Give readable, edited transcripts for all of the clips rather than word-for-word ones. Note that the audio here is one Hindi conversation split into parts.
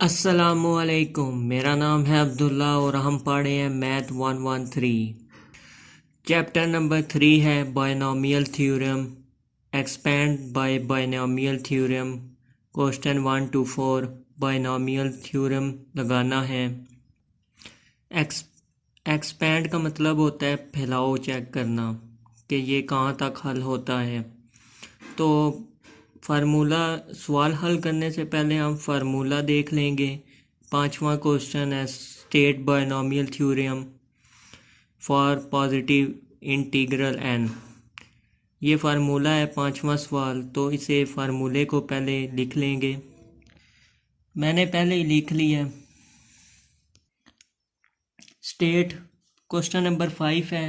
अस्सलामुअलैकुम। मेरा नाम है अब्दुल्ला और हम पढ़े हैं मैथ 113। चैप्टर नंबर 3 है binomial theorem. Expand by binomial theorem. Question 1 to 4 binomial theorem लगाना है। एक्सपेंड का मतलब होता है फैलाव चेक करना कि ये कहाँ तक हल होता है। तो फार्मूला सवाल हल करने से पहले हम फार्मूला देख लेंगे। पांचवा क्वेश्चन है state binomial theorem for positive integral n. ये फार्मूला है पांचवा सवाल, तो इसे फार्मूले को पहले लिख लेंगे। मैंने पहले ही लिख लिया। स्टेट क्वेश्चन नंबर 5 है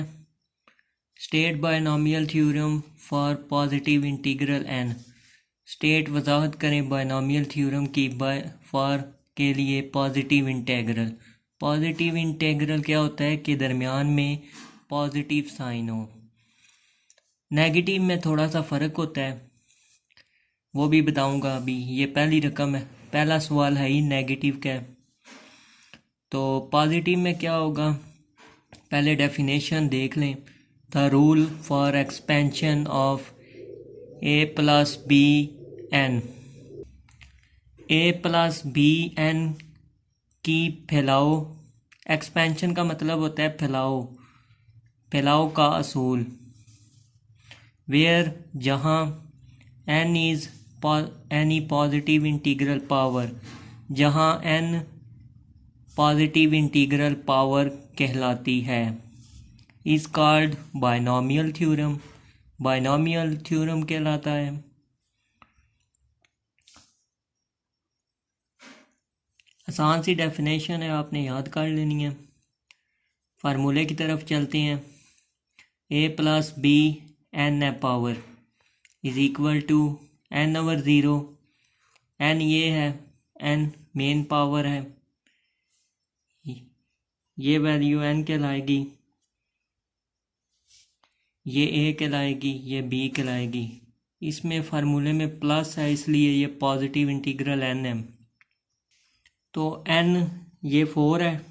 state binomial theorem for positive integral n. State वजाहत करें बायनोमियल थ्योरम की फॉर के लिए पॉजिटिव इंटीग्रल। पॉजिटिव इंटीग्रल क्या होता है कि दरमियान में पॉजिटिव साइन हो। नेगेटिव में थोड़ा सा फ़र्क होता है, वो भी बताऊंगा अभी। ये पहली रकम है, पहला सवाल है ही नेगेटिव का। तो पॉजिटिव में क्या होगा, पहले डेफिनेशन देख लें। The rule for expansion of A plus B n. A plus B n की फैलाओ। एक्सपेंशन का मतलब होता है फैलाओ, फैलाओ का असूल। वेयर जहाँ n is any positive integral power, जहाँ एन पॉजिटिव इंटीग्रल पावर कहलाती है, is called binomial theorem. Binomial theorem कहलाता है। आसान सी डेफिनेशन है, आपने याद कर लेनी है। फार्मूले की तरफ चलते हैं। ए प्लस बी एन है power is equal to n over zero. N ये है, एन मेन पावर है, ये वैल्यू एन कहलाएगी, ये ए कहलाएगी, ये बी कहलाएगी। इसमें फार्मूले में प्लस है इसलिए ये पॉजिटिव इंटीग्रल एन है। तो एन ये 4 है,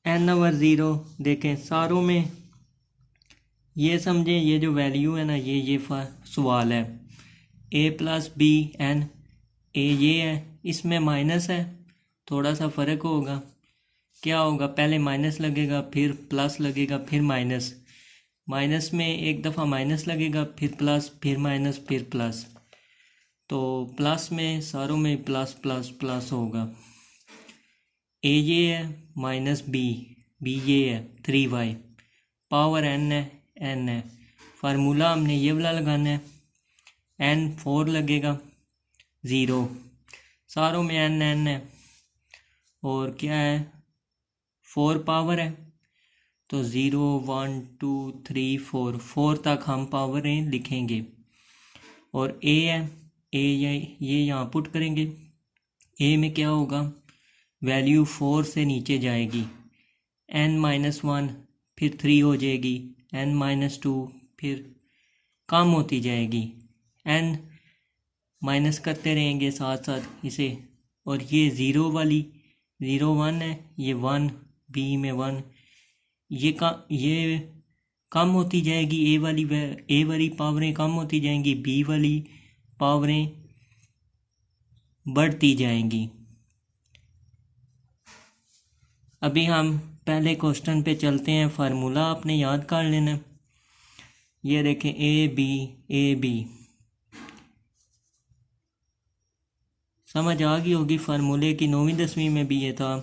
एन ओवर ज़ीरो। देखें सारों में ये समझें, ये जो वैल्यू है ना, ये सवाल है। ए प्लस बी एन, ए ये है, इसमें माइनस है, थोड़ा सा फ़र्क होगा। क्या होगा, पहले माइनस लगेगा, फिर प्लस लगेगा, फिर माइनस। माइनस में एक दफ़ा माइनस लगेगा, फिर प्लस, फिर माइनस, फिर प्लस। तो प्लस में सारों में प्लस प्लस प्लस होगा। ए ये है माइनस बी, बी ये है 3y, पावर एन है, एन है। फार्मूला हमने ये वाला लगाना है। एन 4 लगेगा, ज़ीरो, सारों में एन एन है, और क्या है 4 पावर है। तो 0 1 2 3 4, 4 तक हम पावरें लिखेंगे। और ए है, ए ये यहाँ पुट करेंगे। ए में क्या होगा, वैल्यू 4 से नीचे जाएगी, n माइनस 1, फिर 3 हो जाएगी, n माइनस 2, फिर कम होती जाएगी, n माइनस करते रहेंगे साथ साथ इसे। और ये ज़ीरो वाली 0 1 है, ये 1, बी में 1, ये कम होती जाएगी, ए वाली पावरें कम होती जाएंगी, बी वाली पावरें बढ़ती जाएंगी। अभी हम पहले क्वेश्चन पे चलते हैं। फार्मूला आपने याद कर लेना। ये देखें ए बी, समझ आ गई होगी। फार्मूले की 9वीं 10वीं में भी ये था।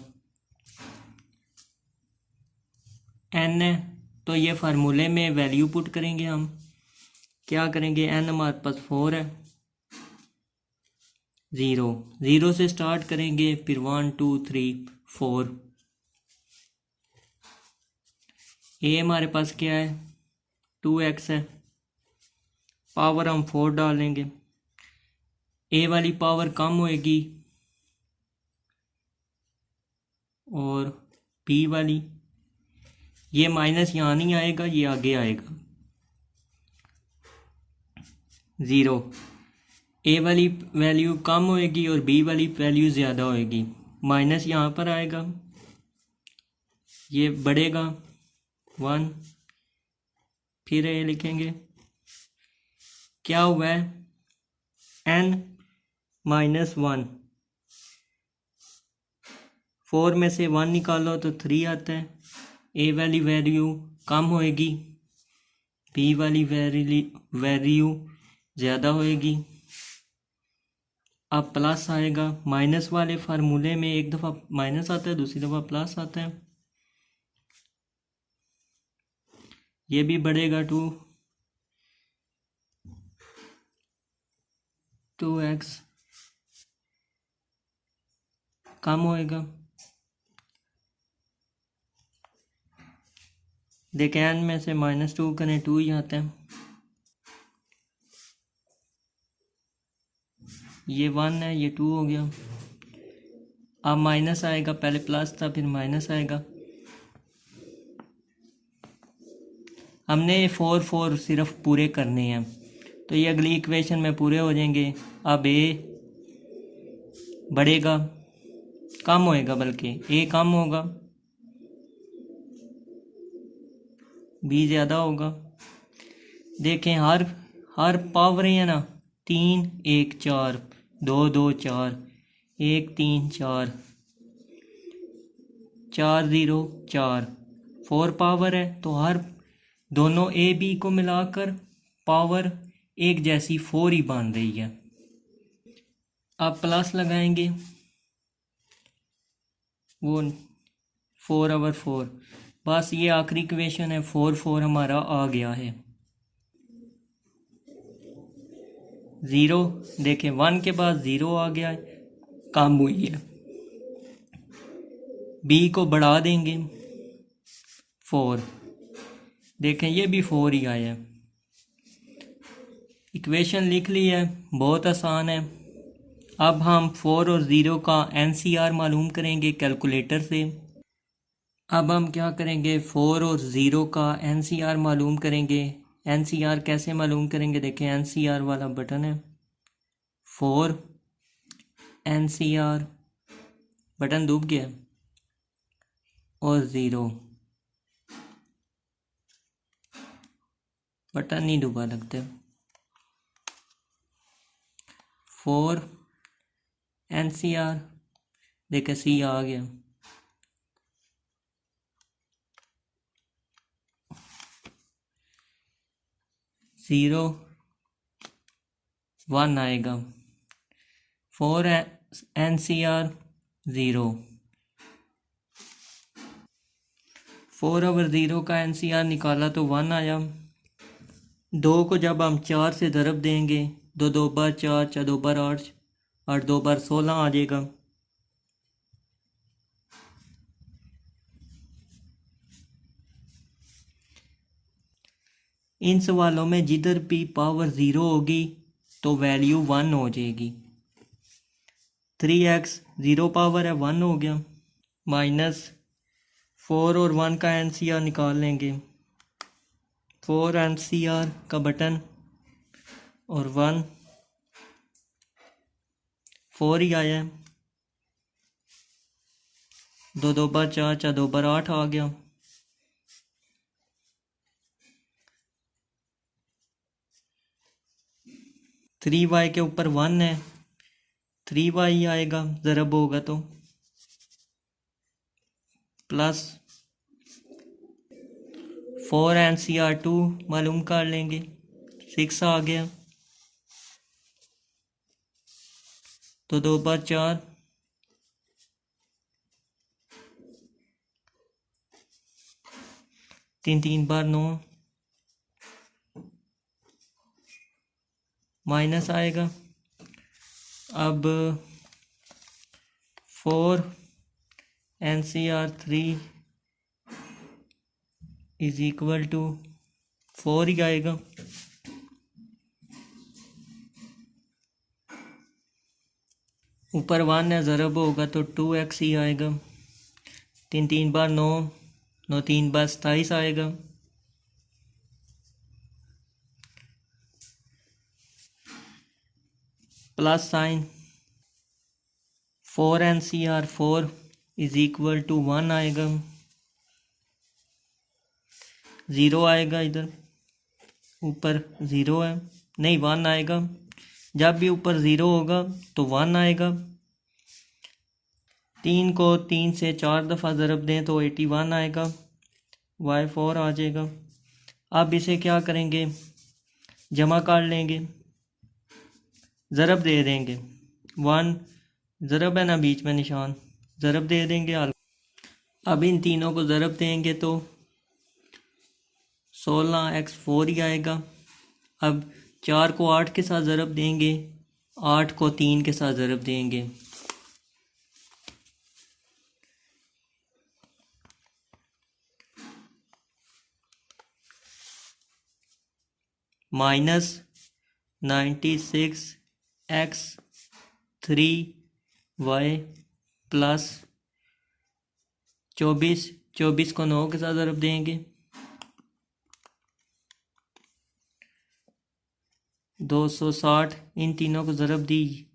एन है तो ये फार्मूले में वैल्यू पुट करेंगे। हम क्या करेंगे, एन हमारे पास 4 है, ज़ीरो से स्टार्ट करेंगे, फिर 1 2 3 4। ए हमारे पास क्या है, 2x है, पावर हम 4 डालेंगे। ए वाली पावर कम होएगी और बी वाली, ये माइनस यहाँ नहीं आएगा, ये आगे आएगा, 0। ए वाली वैल्यू कम होएगी और बी वाली वैल्यू ज़्यादा होएगी। माइनस यहाँ पर आएगा, ये बढ़ेगा 1, फिर ये लिखेंगे क्या हुआ है n -1, 4 में से 1 निकालो तो 3 आता है। ए वाली वैल्यू कम होएगी, बी वाली वैल्यू ज़्यादा होएगी। अब प्लस आएगा, माइनस वाले फार्मूले में एक दफ़ा माइनस आता है, दूसरी दफ़ा प्लस आता है। ये भी बढ़ेगा 2x कम होएगा। देखें n में से -2 करें 2 ही आता है, ये 1 है, ये 2 हो गया। अब माइनस आएगा, पहले प्लस था फिर माइनस आएगा। हमने ये 4 सिर्फ पूरे करने हैं तो ये अगली इक्वेशन में पूरे हो जाएंगे। अब ए बढ़ेगा, कम होएगा, बल्कि ए कम होगा, बी ज़्यादा होगा। देखें हर पावर है ना, 3 1 4, 2 2 4, 1 3 4, 4 0 4, 4 पावर है तो हर दोनों ए बी को मिलाकर पावर एक जैसी 4 ही बन रही है। अब प्लस लगाएंगे, वो 4/4, बस ये आखिरी इक्वेशन है, 4 हमारा आ गया है। 0 देखें 1 के बाद 0 आ गया है, कम हुई है। बी को बढ़ा देंगे 4, देखें ये भी 4 ही आया है। इक्वेशन लिख ली है, बहुत आसान है। अब हम 4 और 0 का NCR मालूम करेंगे कैलकुलेटर से। अब हम क्या करेंगे, 4 और 0 का NCR मालूम करेंगे। NCR कैसे मालूम करेंगे, देखें NCR वाला बटन है, 4 NCR बटन डूब गया और 0 बटन नहीं डूबा लगता। 4 NCR देखें सी आ गया। ज़ीरो 1 आएगा, 4 NCR 0, 4/0 का NCR निकाला तो 1 आया। 2 को जब हम 4 से ज़रब देंगे, 2 2 बार 4, 4 2 बार 8, 8 2 बार 16 आ जाएगा। इन सवालों में जिधर भी पावर 0 होगी तो वैल्यू 1 हो जाएगी। 3x 0 पावर है 1 हो गया, -4 और 1 का NCR निकाल लेंगे। 4 NCR का बटन और 1, 4 ही आया है। 2 2 बार 4, 4 2 बार 8 आ गया। थ्री वाई के ऊपर 1 है, 3y आएगा ज़रब होगा तो, प्लस 4 NCR 2 मालूम कर लेंगे, 6 आ गया। तो 2 बार 4, 3 3 बार 9, माइनस आएगा। अब 4 NCR 3 इज इक्वल टू 4 ही आएगा। ऊपर 1 है, ज़रब होगा तो 2x ही आएगा। 3 3 बार 9, 9 3 बार 27 आएगा। Plus sine 4 4 is equal to 1 आएगा, 0 आएगा, इधर ऊपर 0 है, नहीं 1 आएगा। जब भी ऊपर 0 होगा तो 1 आएगा। 3 को 3 से 4 दफ़ा ज़रब दें तो 81 आएगा, y4 आ जाएगा। अब इसे क्या करेंगे, जमा कर लेंगे, ज़रब दे देंगे। 1 ज़रब है ना बीच में निशान, ज़रब दे देंगे। अब इन तीनों को ज़रब देंगे तो 16x4 ही आएगा। अब 4 को 8 के साथ ज़रब देंगे, 8 को 3 के साथ ज़रब देंगे। -96x3y प्लस 24, 24 को 9 के साथ ज़रब देंगे, 260। इन तीनों को ज़रब दी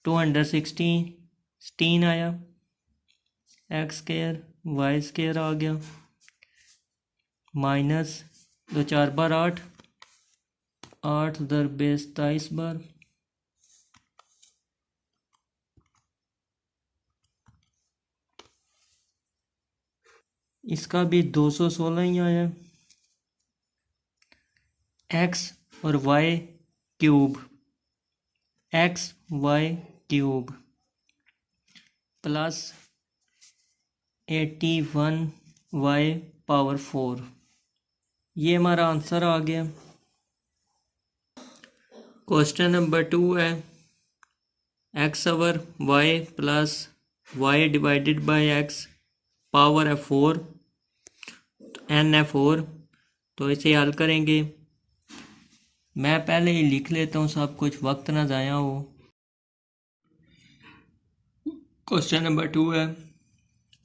216 आया, x² y² आ गया, माइनस 2 4 बार 8, 8 × 27 बार, इसका भी 216 ही आया। x और y cube, XY³ plus 81y⁴, ये हमारा आंसर आ गया। क्वेश्चन नंबर 2 है x/y plus y divided by x power है 4, n है 4। तो इसे हल करेंगे। मैं पहले ही लिख लेता हूँ सब कुछ, वक्त ना ज़ाया हो। क्वेश्चन नंबर 2 है,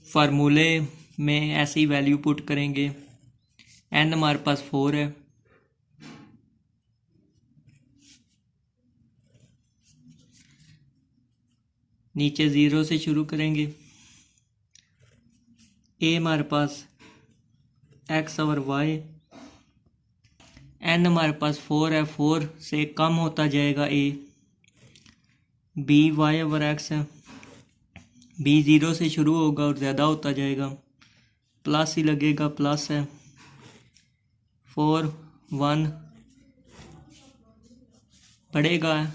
फार्मूले में ऐसी वैल्यू पुट करेंगे। n हमारे पास 4 है, नीचे 0 से शुरू करेंगे। a हमारे पास x/y, n हमारे पास 4 है, 4 से कम होता जाएगा a, b y/x है, b 0 से शुरू होगा और ज़्यादा होता जाएगा, प्लस ही लगेगा, प्लस है 4 1 बढ़ेगा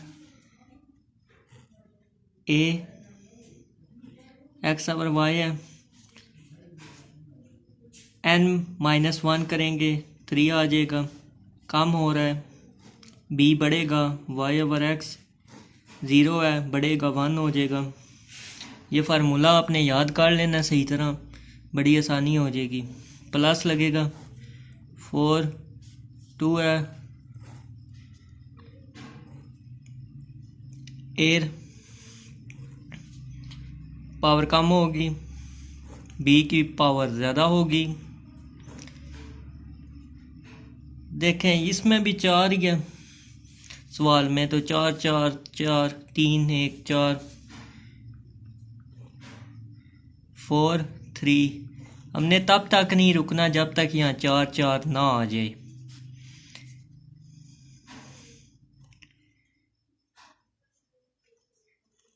a x/y है, n-1 करेंगे 3 आ जाएगा, कम हो रहा है, b बढ़ेगा, y/x 0 है, बढ़ेगा 1 हो जाएगा। ये फार्मूला आपने याद कर लेना सही तरह, बड़ी आसानी हो जाएगी। प्लस लगेगा 4 2 है, एयर पावर कम होगी, बी की पावर ज़्यादा होगी। देखें इसमें भी 4 ही है सवाल में, तो 4 4 4 3 1 4 4 3। हमने तब तक नहीं रुकना जब तक यहाँ 4 4 ना आ जाए।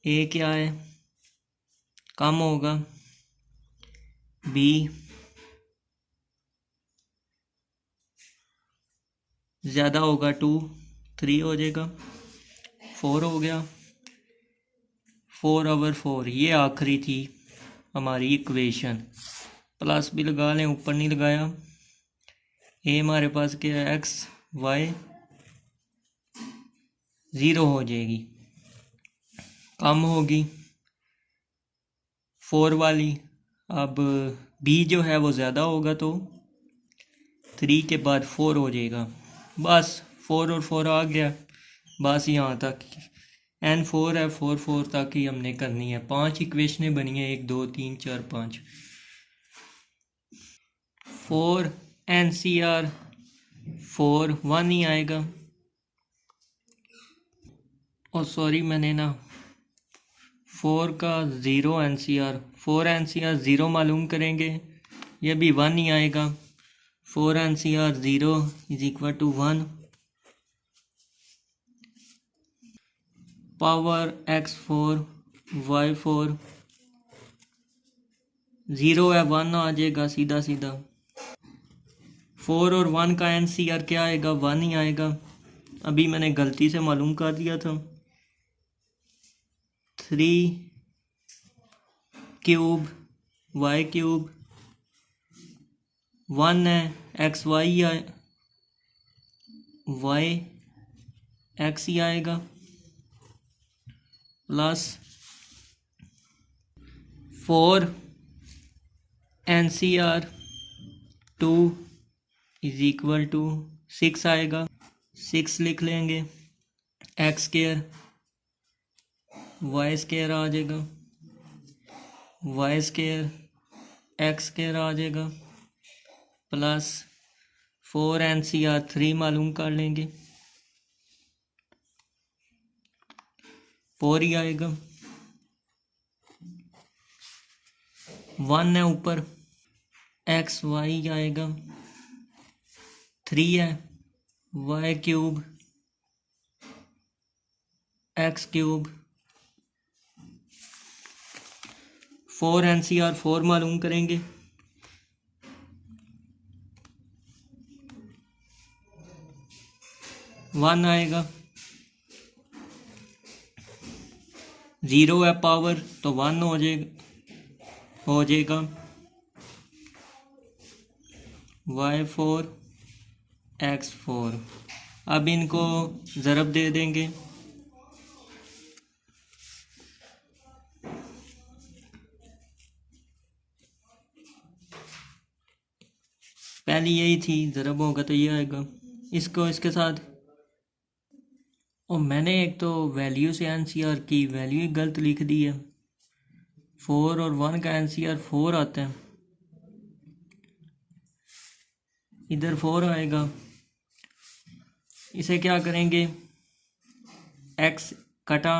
ए क्या है, कम होगा, बी ज़्यादा होगा, 2 3 हो जाएगा, 4 हो गया, 4/4। ये आखिरी थी हमारी इक्वेशन। प्लस भी लगा लें, ऊपर नहीं लगाया। ए हमारे पास क्या है, x y 0 हो जाएगी, कम होगी 4 वाली। अब बी जो है वो ज़्यादा होगा तो 3 के बाद 4 हो जाएगा। बस 4 और 4 आ गया, बस यहाँ तक। n4 है, 4 4 तक ही हमने करनी है। 5 इक्वेशनें बनी है, 1 2 3 4 5। 4 NCR 4 1 ही आएगा। ओ सॉरी, मैंने ना 4 का 0 NCR, 4 NCR 0 मालूम करेंगे, ये भी 1 ही आएगा। 4 NCR 0 is equal to 1, power x4 y4, 0 है 1 आ जाएगा सीधा सीधा। 4 और 1 का NCR क्या आएगा, 1 ही आएगा। अभी मैंने गलती से मालूम कर दिया था। 3 क्यूब y क्यूब 1 है, एक्स वाई आए, y x ही आएगा, plus 4 NCR 2 is equal to 6 आएगा, 6 लिख लेंगे। एक्स स्केयर वाई स्केयर आ जाएगा, वाई स्केयर एक्स स्केयर आ जाएगा, प्लस 4 NCR 3 मालूम कर लेंगे, 4 ही आएगा। 1 है ऊपर, एक्स वाई आएगा, 3 है y cube x cube, 4 NCR 4 मालूम करेंगे, 1 आएगा। 0 है पावर तो 1 हो जाएगा। y4 x4, अब इनको ज़रब दे देंगे। पहली यही थी, ज़रब होगा तो ये आएगा, इसको इसके साथ। और मैंने एक तो वैल्यू से NCR की वैल्यू ही गलत लिख दी है। 4 और 1 का NCR 4 आता है, इधर 4 आएगा। इसे क्या करेंगे, x कटा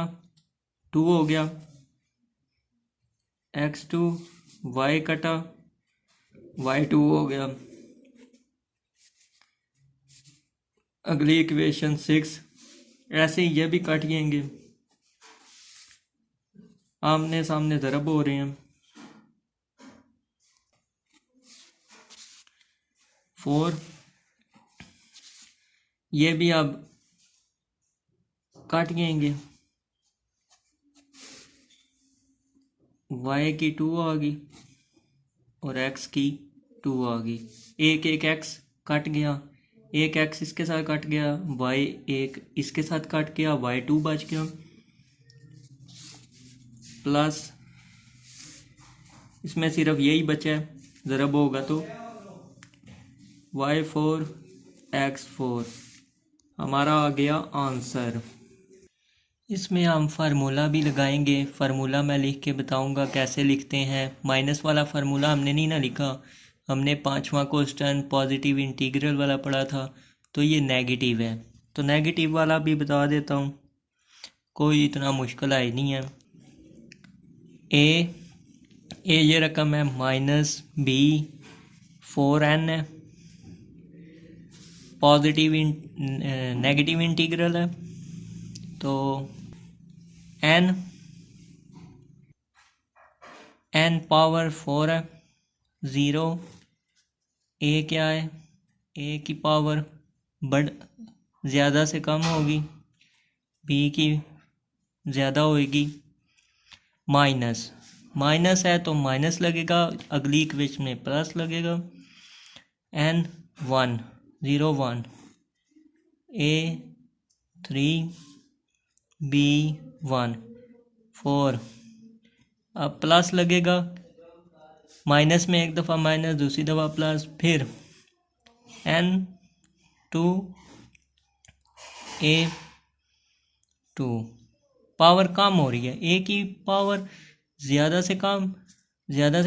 2 हो गया, x2, y कटा y2 हो गया। अगली इक्वेशन 6, ऐसे ही ये भी काट जाएंगे, आमने सामने ज़रब हो रहे हैं। 4 ये भी अब काट जाएंगे, y की 2 आ गई और x की 2 आ गई। एक एक x कट गया, एक x इसके साथ कट गया, y एक इसके साथ कट गया, y2 बच गया, प्लस इसमें सिर्फ यही बचा है, ज़रब होगा तो y4 x4 हमारा आ गया आंसर। इसमें हम फार्मूला भी लगाएंगे, फार्मूला मैं लिख के बताऊंगा कैसे लिखते हैं। माइनस वाला फार्मूला हमने नहीं ना लिखा, हमने 5वां क्वेश्चन पॉजिटिव इंटीग्रल वाला पढ़ा था, तो ये नेगेटिव है, तो नेगेटिव वाला भी बता देता हूँ, कोई इतना मुश्किल है नहीं है। ए ये रकम है, माइनस बी 4n है, पॉजिटिव नेगेटिव इंटीग्रल है, तो n पावर 4 है, 0, a क्या है, a की पावर ज़्यादा से कम होगी, b की ज़्यादा होगी, माइनस है तो माइनस लगेगा, अगली इक्वेशन में प्लस लगेगा। n 1 0 1, a 3, b 1 4, अब प्लस लगेगा, माइनस में एक दफ़ा माइनस, दूसरी दफ़ा प्लस, फिर n 2 a 2, पावर कम हो रही है, a की पावर ज़्यादा से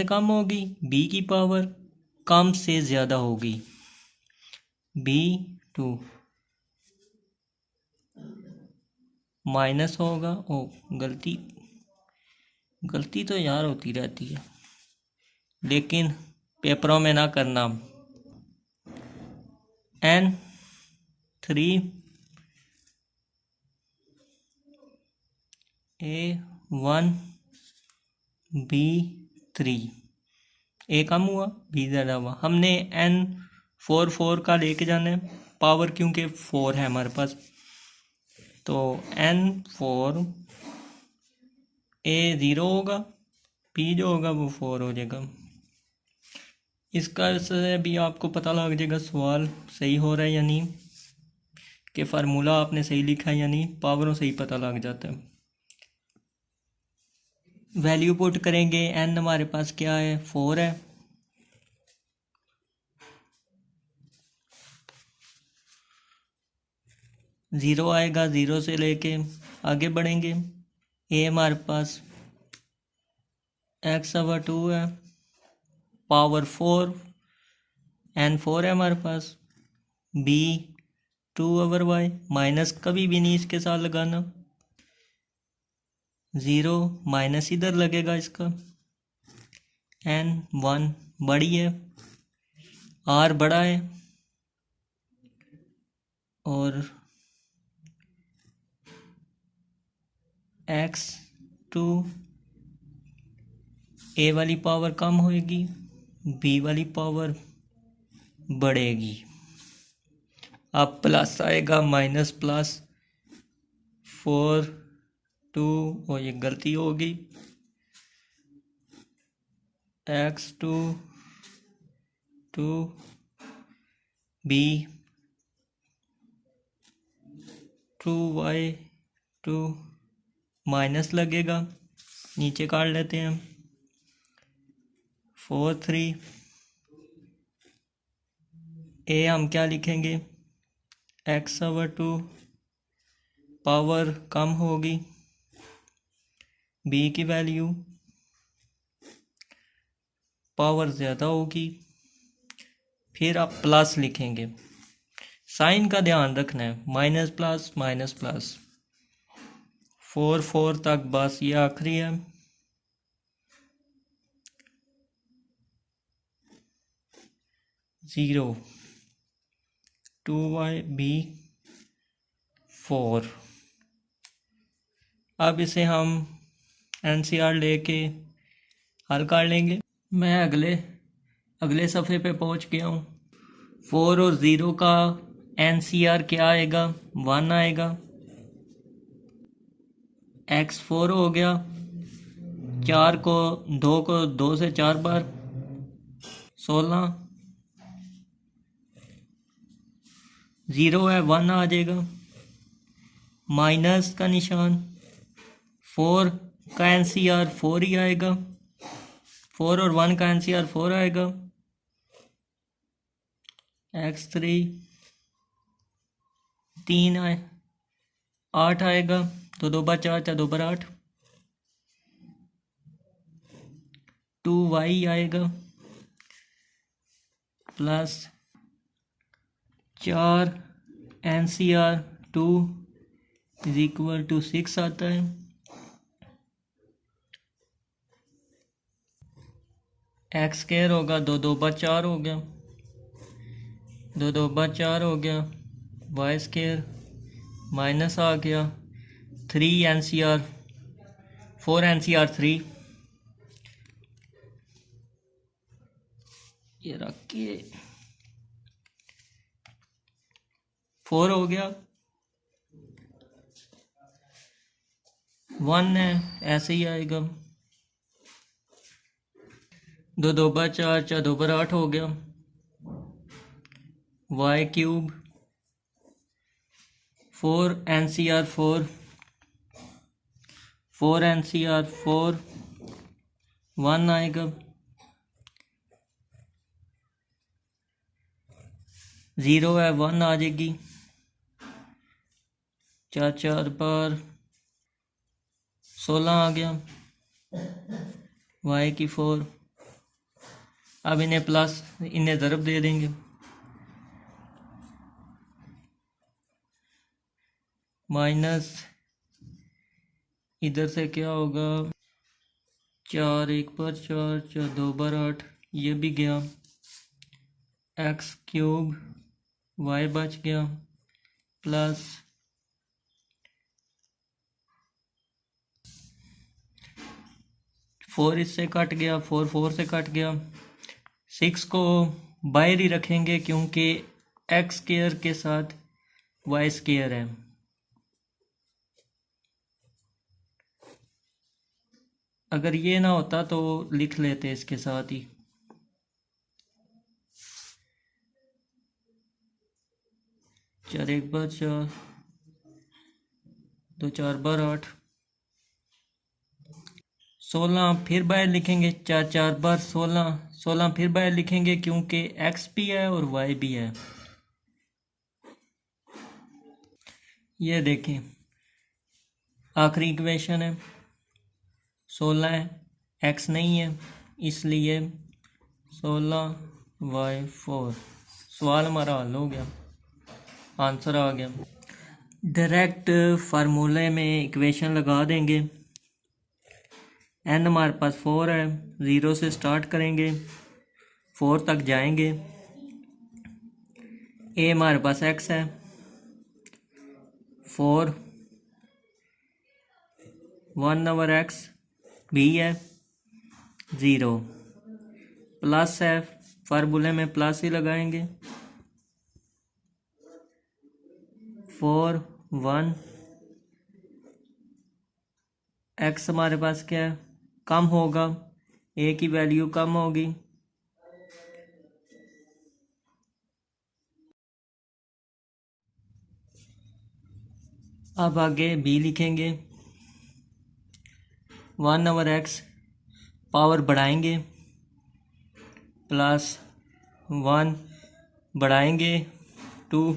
कम होगी, b की पावर कम से ज़्यादा होगी, b 2, माइनस होगा। ओ गलती गलती तो यार होती रहती है, लेकिन पेपरों में ना करना। N3 A1 B3, ए कम हुआ बी ज़्यादा हुआ। हमने N4 का लेके जाना है पावर, क्योंकि 4 है हमारे पास। तो N4 A0 होगा, P जो होगा वो 4 हो जाएगा। इसका से भी आपको पता लग जाएगा सवाल सही हो रहा है या नहीं, कि फार्मूला आपने सही लिखा है या नहीं। पावरों से ही पता लग जाता है। वैल्यू पुट करेंगे। N हमारे पास क्या है, 4 है। ज़ीरो आएगा, ज़ीरो से लेके आगे बढ़ेंगे। ए हमारे पास x/2 है, पावर 4, N4 है हमारे पास। B 2/y, माइनस कभी भी नहीं इसके साथ लगाना। 0 माइनस इधर लगेगा इसका। N1 बड़ी है, R बड़ा है, और x2 A वाली पावर कम होएगी, B वाली पावर बढ़ेगी। अब प्लस आएगा, माइनस प्लस 4 2, और ये गलती होगी। x2 2 B 2y 2 माइनस लगेगा, नीचे काट लेते हैं। 4 3 ए हम क्या लिखेंगे, x/2, पावर कम होगी, b की वैल्यू पावर ज़्यादा होगी। फिर आप प्लस लिखेंगे, साइन का ध्यान रखना है, माइनस प्लस माइनस प्लस। 4 4 तक बस ये आखिरी है। Zero 2y b 4। अब इसे हम NCR लेके हल कर लेंगे। मैं अगले सफ़े पे पहुंच गया हूँ। 4 और 0 का NCR क्या आएगा, 1 आएगा। x4 हो गया, 2 को 2 से 4 बार 16। 0 है, 1 आ जाएगा, माइनस का निशान। 4 का NCR 4 ही आएगा, 4 और 1 का NCR 4 आएगा। x3 3 आए 8 आएगा, तो 2 बार 4 4 2 बार 8। 2y आएगा, plus 4 NCR 2 is equal to 6 आता है। एक्स स्क्वायर होगा, 2 2 बार 4 हो गया, 2 2 बार 4 हो गया। वाई स्क्वायर माइनस आ गया, 3 NCR 4 NCR 3, ये रख के 4 हो गया। 1 है, ऐसे ही आएगा। 2 2 बार 4 4 2 बार 8 हो गया। वाई क्यूब 4 NCR 4 4 NCR 4 1 आएगा। 0 है, 1 आ जाएगी। 4 4 बार 16 आ गया, वाई की 4। अब इन्हें प्लस, इन्हें ज़रब दे देंगे, माइनस इधर से क्या होगा, 4 1 बार 4 4 2 बार 8, ये भी गया, एक्स क्यूब वाई बच गया, प्लस 4 इससे कट गया, 4 4 से कट गया, 6 को बाहर ही रखेंगे क्योंकि एक्स स्क्वायर के साथ वाई स्क्वायर है। अगर ये ना होता तो लिख लेते इसके साथ ही, चार 1 बार 4 2 4 बार 8, 16 फिर बाहर लिखेंगे, 4 4 बार 16, 16 फिर बाहर लिखेंगे क्योंकि एक्स भी है और वाई भी है। ये देखें आखिरी इक्वेशन है, 16 है, एक्स नहीं है, इसलिए 16y4। सवाल हमारा हल हो गया, आंसर आ गया। डायरेक्ट फार्मूले में इक्वेशन लगा देंगे। एन हमारे पास 4 है, 0 से स्टार्ट करेंगे, 4 तक जाएंगे। ए हमारे पास एक्स है, 4 1/x, बी है 0, प्लस है, फार्मूले में प्लस ही लगाएंगे, 4 1, एक्स हमारे पास क्या है, कम होगा, ए की वैल्यू कम होगी, अब आगे बी लिखेंगे, 1/x पावर बढ़ाएंगे, प्लस 1 बढ़ाएंगे 2,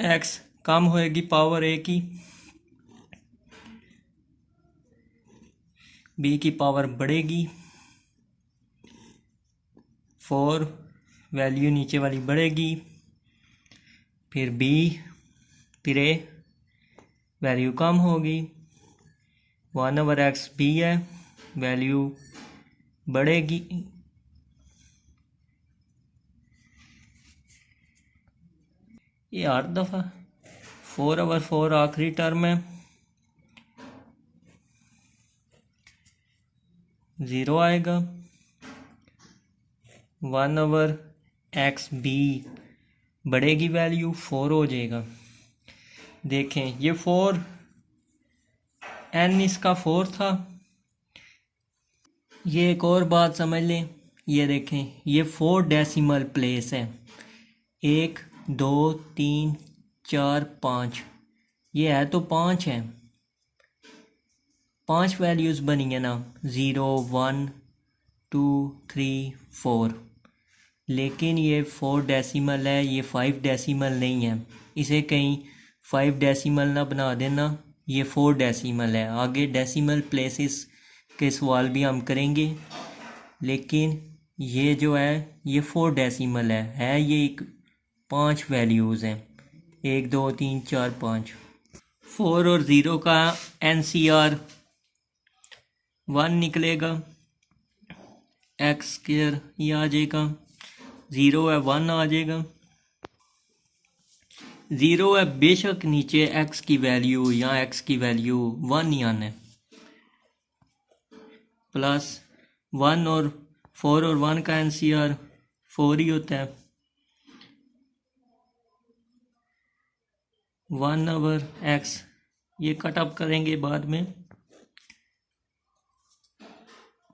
एक्स कम होएगी पावर ए की, बी की पावर बढ़ेगी, 4 वैल्यू नीचे वाली बढ़ेगी, फिर बी, फिर ए वैल्यू कम होगी, 1/x बी है, वैल्यू बढ़ेगी, ये हर दफ़ा 4/4 आखिरी टर्म है, 0 आएगा, 1/x बी बढ़ेगी वैल्यू 4 हो जाएगा। देखें ये 4 एन इसका 4 था। ये एक और बात समझ लें, ये देखें ये 4 डेसिमल प्लेस है, 1 2 3 4 5, ये है तो 5 है, 5 वैल्यूज़ बनी है ना, 0 1 2 3 4, लेकिन ये 4 डेसिमल है, ये 5 डेसिमल नहीं है, इसे कहीं 5 डेसिमल ना बना देना, ये 4 डेसिमल है। आगे डेसिमल प्लेसेस के सवाल भी हम करेंगे, लेकिन ये जो है ये 4 डेसिमल है ये एक 5 वैल्यूज़ हैं, 1 2 3 4 5। 4 और 0 का NCR 1 निकलेगा, एक्स स्क्वायर ये आ जाएगा, 0 है 1 आ जाएगा, 0 है बेशक नीचे एक्स की वैल्यू या एक्स की वैल्यू 1 ही आना है, प्लस 1 और 4 और 1 का NCR 4 ही होता है, 1/x ये कट अप करेंगे बाद में,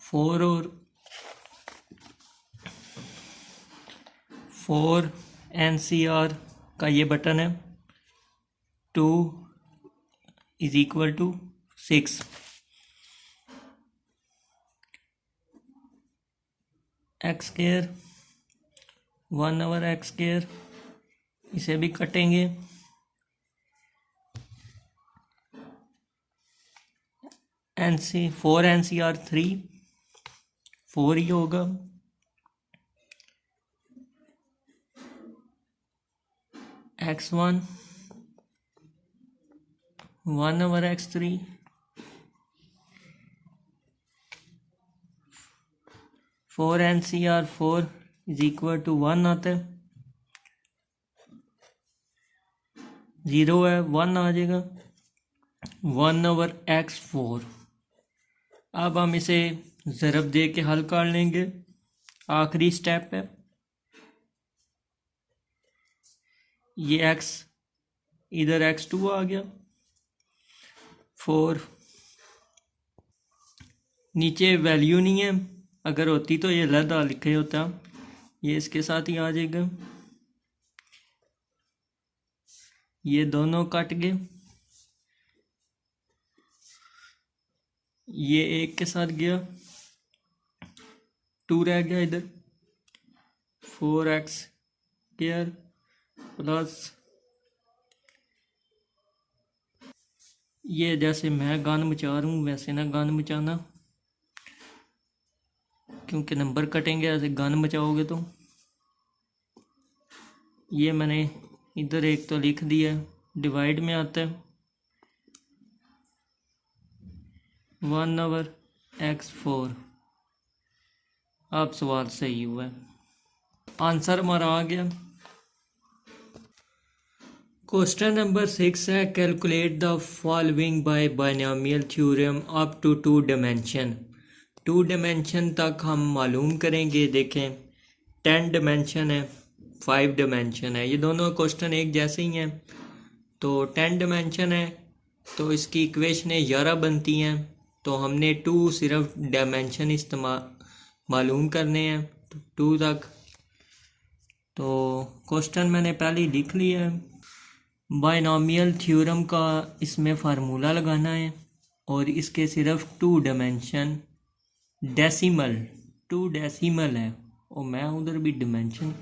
4 और 4 NCR का ये बटन है, 2 = 6, एक्स स्क्वायर 1/x स्क्वायर, इसे भी कटेंगे, फोर NCR 3 4 ही होगा, x1 1/x3 4 is equal to 1 आता है, 0 है 1 आ जाएगा 1/x4। अब हम इसे ज़रब दे के हल कर लेंगे। आखिरी स्टेप है, ये x इधर x2 आ गया, 4 नीचे वैल्यू नहीं है, अगर होती तो ये अलग लिखे होता, ये इसके साथ ही आ जाएगा, ये दोनों कट गए, ये एक के साथ गया, 2 रह गया इधर, 4x स्क्वायर प्लस ये, जैसे मैं गन मचा रहा हूँ वैसे ना गन मचाना, क्योंकि नंबर कटेंगे ऐसे गन मचाओगे तो। ये मैंने इधर एक तो लिख दिया, डिवाइड में आता है 1/x4। अब सवाल सही हुआ है, आंसर हमारा आ गया। क्वेश्चन नंबर 6 है, calculate the following by binomial theorem up to 2 dimension. 2 dimension तक हम मालूम करेंगे। देखें 10 डायमेंशन है, 5 डायमेंशन है, ये दोनों क्वेश्चन एक जैसे ही हैं। तो 10 डायमेंशन है तो इसकी इक्वेशनें 11 बनती हैं, तो हमने 2 सिर्फ डायमेंशन इस्तेमाल मालूम करने हैं 2 तक। तो क्वेश्चन मैंने पहले ही लिख लिया है। बायनॉमियल थ्योरम का इसमें फार्मूला लगाना है और इसके सिर्फ 2 डायमेंशन डेसिमल 2 डेसिमल है, और मैं उधर भी डायमेंशन,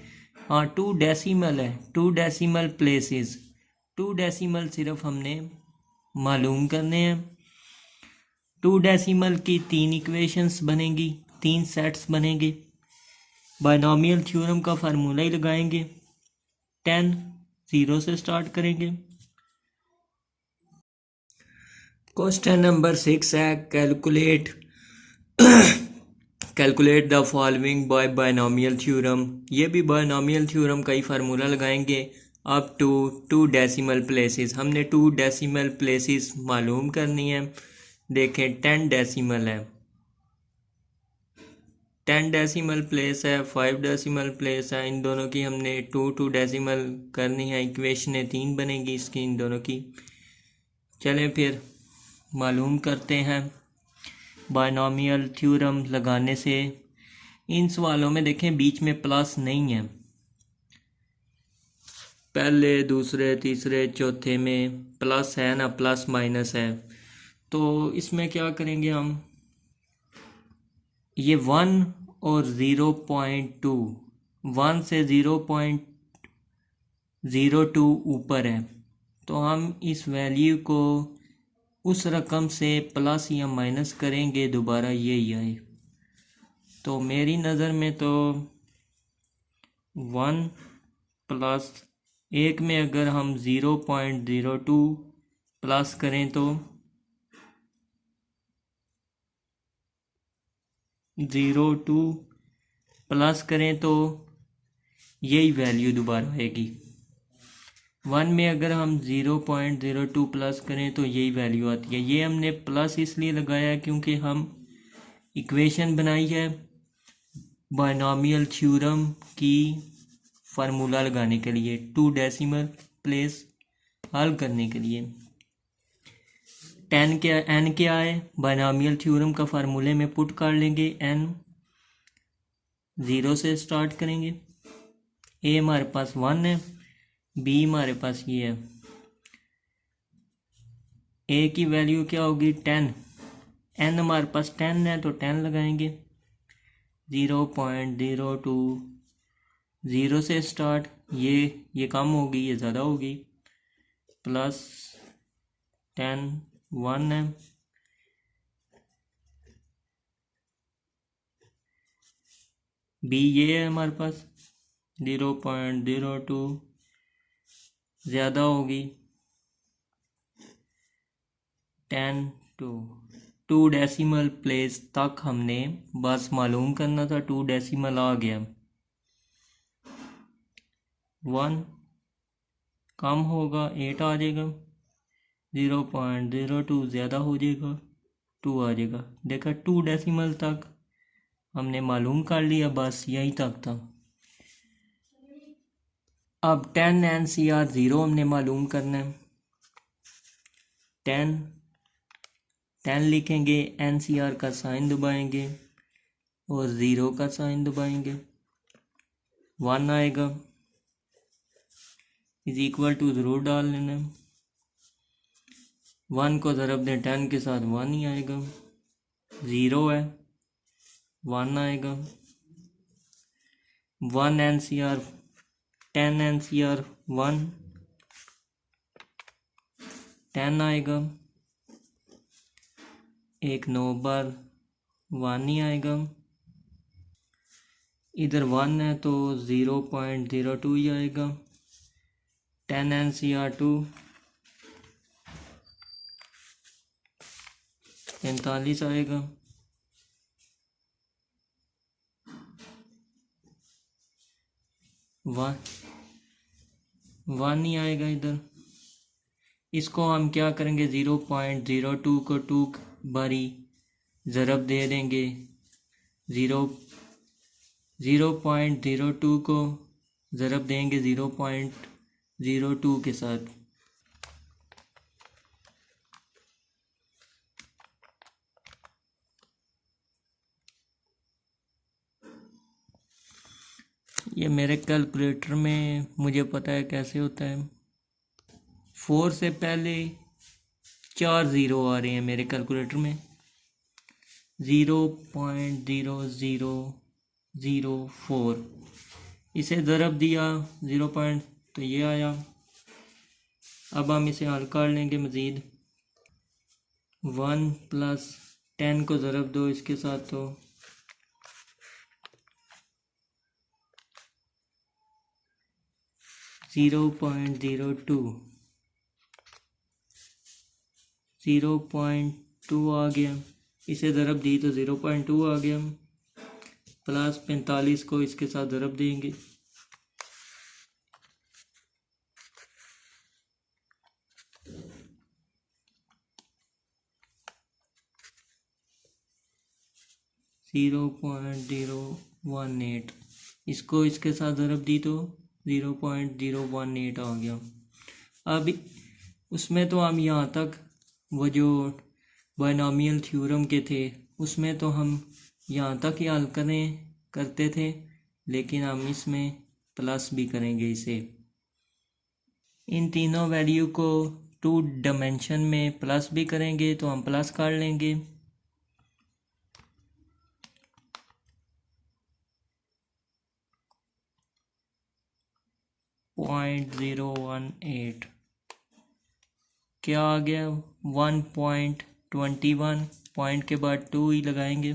हाँ 2 डेसिमल है, 2 डेसिमल प्लेसेस, 2 डेसिमल सिर्फ हमने मालूम करने हैं। 2 डेसिमल की 3 इक्वेशंस बनेंगी, 3 सेट्स बनेंगे। बायनॉमियल थ्योरम का फार्मूला ही लगाएंगे, 10 0 से स्टार्ट करेंगे। क्वेश्चन नंबर 6 है, calculate the following by binomial theorem. ये भी बायनॉमियल थ्योरम का ही फार्मूला लगाएंगे अप टू 2 डेसिमल प्लेसेस। हमने 2 डेसिमल प्लेसेस मालूम करनी है। देखें 10 डेसिमल है, 10 डेसिमल प्लेस है, 5 डेसिमल प्लेस है, इन दोनों की हमने 2 डेसिमल करनी है। इक्वेशनें 3 बनेगी इसकी इन दोनों की। चलें फिर मालूम करते हैं। बायनॉमियल थ्योरम लगाने से इन सवालों में देखें बीच में प्लस नहीं है, पहले दूसरे तीसरे चौथे में प्लस है ना, प्लस माइनस है। तो इसमें क्या करेंगे हम, ये 1 और 0.2, 1 से 0.02 ऊपर है, तो हम इस वैल्यू को उस रकम से प्लस या माइनस करेंगे, दोबारा यही आए। तो मेरी नज़र में तो 1 प्लस 1 में अगर हम 0.02 प्लस करें तो 0.2 प्लस करें तो यही वैल्यू दोबारा आएगी। 1 में अगर हम 0.02 प्लस करें तो यही वैल्यू आती है। ये हमने प्लस इसलिए लगाया क्योंकि हम इक्वेशन बनाई है बायनॉमियल थ्योरम की फार्मूला लगाने के लिए, 2 डेसिमल प्लेस हल करने के लिए। 10 क्या, n क्या है, बायनॉमियल थ्योरम का फार्मूले में पुट कर लेंगे, n 0 से स्टार्ट करेंगे। a हमारे पास 1 है, b हमारे पास ये है, a की वैल्यू क्या होगी 10, n हमारे पास 10 है तो 10 लगाएंगे। 0.02 0 से स्टार्ट, ये कम होगी ये ज़्यादा होगी, प्लस 10 1 है, b ये है हमारे पास 0.02 ज़्यादा होगी, 10 टू डेसिमल प्लेस तक हमने बस मालूम करना था। 2 डेसिमल आ गया। 1 कम होगा 8 आ जाएगा। 0.02 ज़्यादा हो जाएगा 2 आ जाएगा। देखा 2 डेसिमल तक हमने मालूम कर लिया, बस यहीं तक था। अब 10 NCR 0 हमने मालूम करना है। 10 लिखेंगे, NCR का साइन दबाएंगे और 0 का साइन दबाएंगे। 1 आएगा, इज इक्वल टू ज़रूर डाल लेना। 1 को ज़रब दें 10 के साथ 1 ही आएगा। 0 है 1 आएगा। 1 NCR 10 NCR 1 10 आएगा। एक 9 बार 1 ही आएगा। इधर 1 है तो 0.02 ही आएगा। 10 NCR 2 45 आएगा। 1 ही आएगा इधर। इसको हम क्या करेंगे, 0.02 को 2 बारी ज़रब दे देंगे। 0.02 को ज़रब देंगे 0.02 के साथ। ये मेरे कैलकुलेटर में मुझे पता है कैसे होता है। 4 से पहले 4 ज़ीरो आ रहे हैं मेरे कैलकुलेटर में। 0.0004 इसे ज़रब दिया 0 पॉइंट तो ये आया। अब हम इसे हल कर लेंगे मज़ीद। 1 + 10 को ज़रब दो इसके साथ तो 0.02 आ गया। इसे ज़रब दी तो 0.2 आ गया। प्लस 45 को इसके साथ ज़रब देंगे। (0.018) इसको इसके साथ ज़रब दी तो 0.018 आ गया। अब उसमें तो हम यहाँ तक वो जो बायनॉमियल थ्योरम के थे उसमें तो हम यहाँ तक ही हल करते थे, लेकिन हम इसमें प्लस भी करेंगे इसे। इन तीनों वैल्यू को 2 डायमेंशन में प्लस भी करेंगे तो हम प्लस कर लेंगे। .018 क्या आ गया 1.21 पॉइंट के बाद 2 ही लगाएंगे।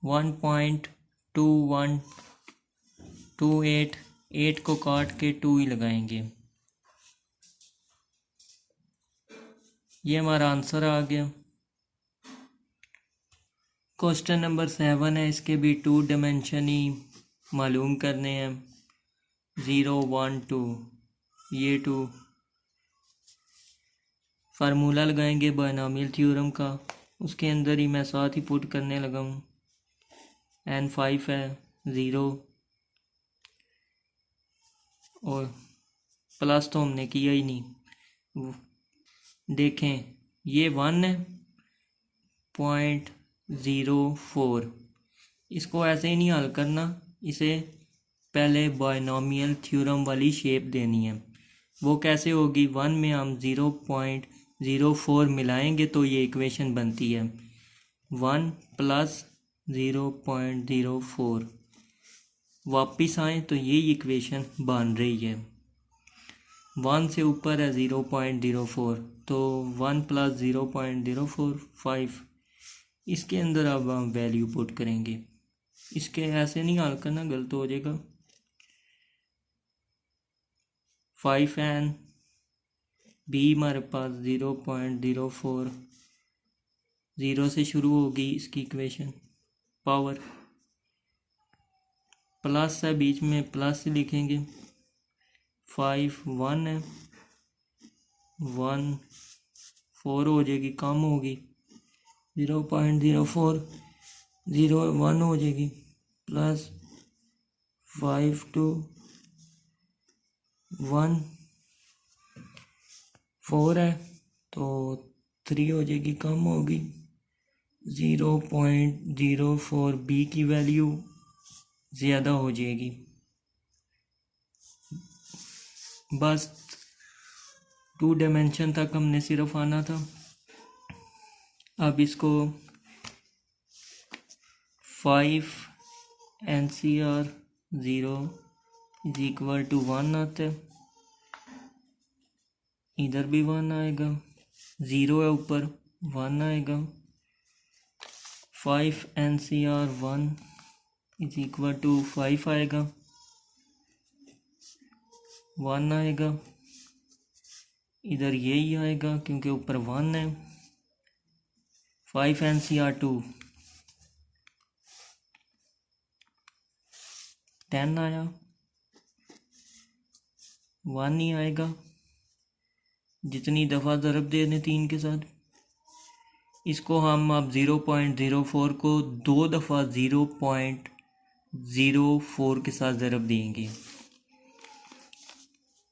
1.2128 8 को काट के 2 ही लगाएंगे। ये हमारा आंसर आ गया। क्वेश्चन नंबर 7 है, इसके भी 2 डायमेंशन ही मालूम करने हैं। 0 1 2 ये 2 फार्मूला लगाएंगे बायनॉमियल थ्योरम का, उसके अंदर ही मैं साथ ही पुट करने लगा हूँ। N5 है 0 और प्लस तो हमने किया ही नहीं। देखें ये 1 है 0.04। इसको ऐसे ही नहीं हल करना, इसे पहले बायनॉमियल थ्योरम वाली शेप देनी है। वो कैसे होगी, 1 में हम 0.04 मिलाएंगे तो ये इक्वेशन बनती है 1 + 0.04। वापिस आए तो ये इक्वेशन बन रही है। 1 से ऊपर है 0.04 तो 1 + 0.04 5। इसके अंदर अब हम वैल्यू पुट करेंगे। इसके ऐसे नहीं हल करना, गलत हो जाएगा। 5n बी हमारे पास 0.04 0 से शुरू होगी इसकी इक्वेशन पावर प्लस है बीच में प्लस लिखेंगे 5 1 है 1 4 हो जाएगी कम होगी 0.04 0 1 हो जाएगी प्लस 5 2 1 4 है तो 3 हो जाएगी कम होगी 0.04 बी की वैल्यू ज़्यादा हो जाएगी। बस 2 डायमेंशन तक हमने सिर्फ आना था। अब इसको 5 NCR 0 इज इक्वल टू 1 आता है, इधर भी 1 आएगा, 0 है ऊपर 1 आएगा, 5 NCR 1 इज इक्वल टू 5 आएगा, 1 आएगा, इधर यही आएगा क्योंकि ऊपर 1 है, 5 NCR 2 10 आया, 1 ही आएगा, जितनी दफ़ा ज़रब दे दें 3 के साथ। इसको हम अब 0.04 को 2 दफ़ा 0.04 के साथ ज़रब देंगे।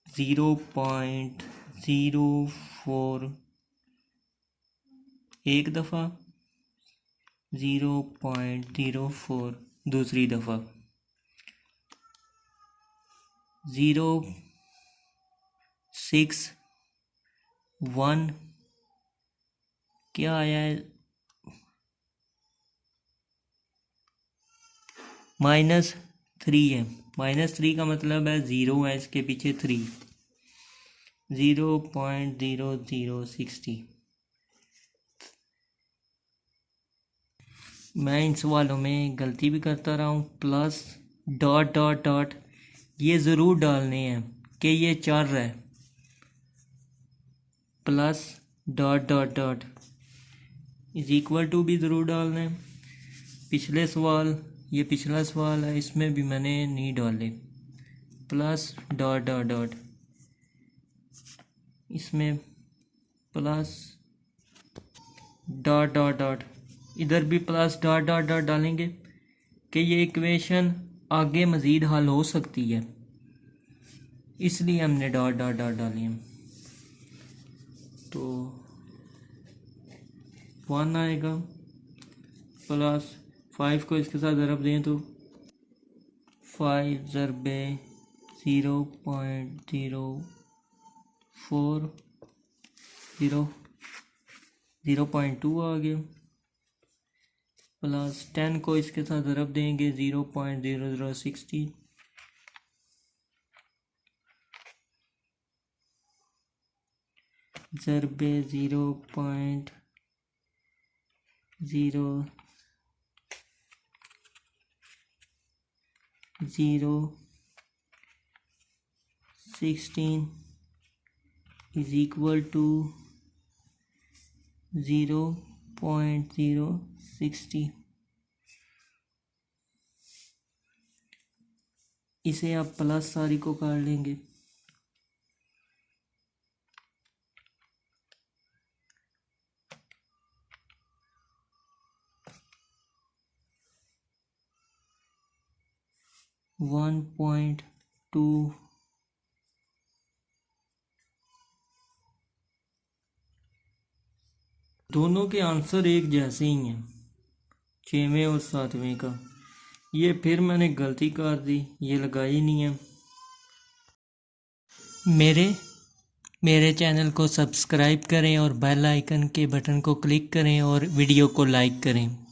0.04 एक दफ़ा, 0.04 दूसरी दफ़ा, 0.6 क्या आया है, -3 है, -3 का मतलब है 0 है इसके पीछे 3, 0.0060। मैं इन सवालों में गलती भी करता रहा हूँ, प्लस डॉट डॉट डॉट ये ज़रूर डालने हैं कि ये चल रहा है, plus dot dot dot is equal to भी ज़रूर डालना है। पिछले सवाल, ये पिछला सवाल है, इसमें भी मैंने नहीं डाले, प्लस डॉट डॉट डॉट, इसमें प्लस डॉट डॉट डॉट, इधर भी प्लस डॉट डॉट डॉट डालेंगे कि ये इक्वेशन आगे मज़ीद हल हो सकती है, इसलिए हमने डॉट डॉट डॉट डाली है। तो 1 आएगा, प्लस 5 को इसके साथ ज़रब दें तो 5 ज़रबे 0.04 0.2 आ गया, प्लस 10 को इसके साथ ज़रब देंगे 0.0060, ज़रबे 0.0016 इज इक्वल टू 0.060। इसे आप प्लस सारी को कर लेंगे, (1.2) दोनों के आंसर एक जैसे ही हैं, 6वें और 7वें का। ये फिर मैंने गलती कर दी, ये लगाई नहीं है। मेरे चैनल को सब्सक्राइब करें और बेल आइकन के बटन को क्लिक करें और वीडियो को लाइक करें।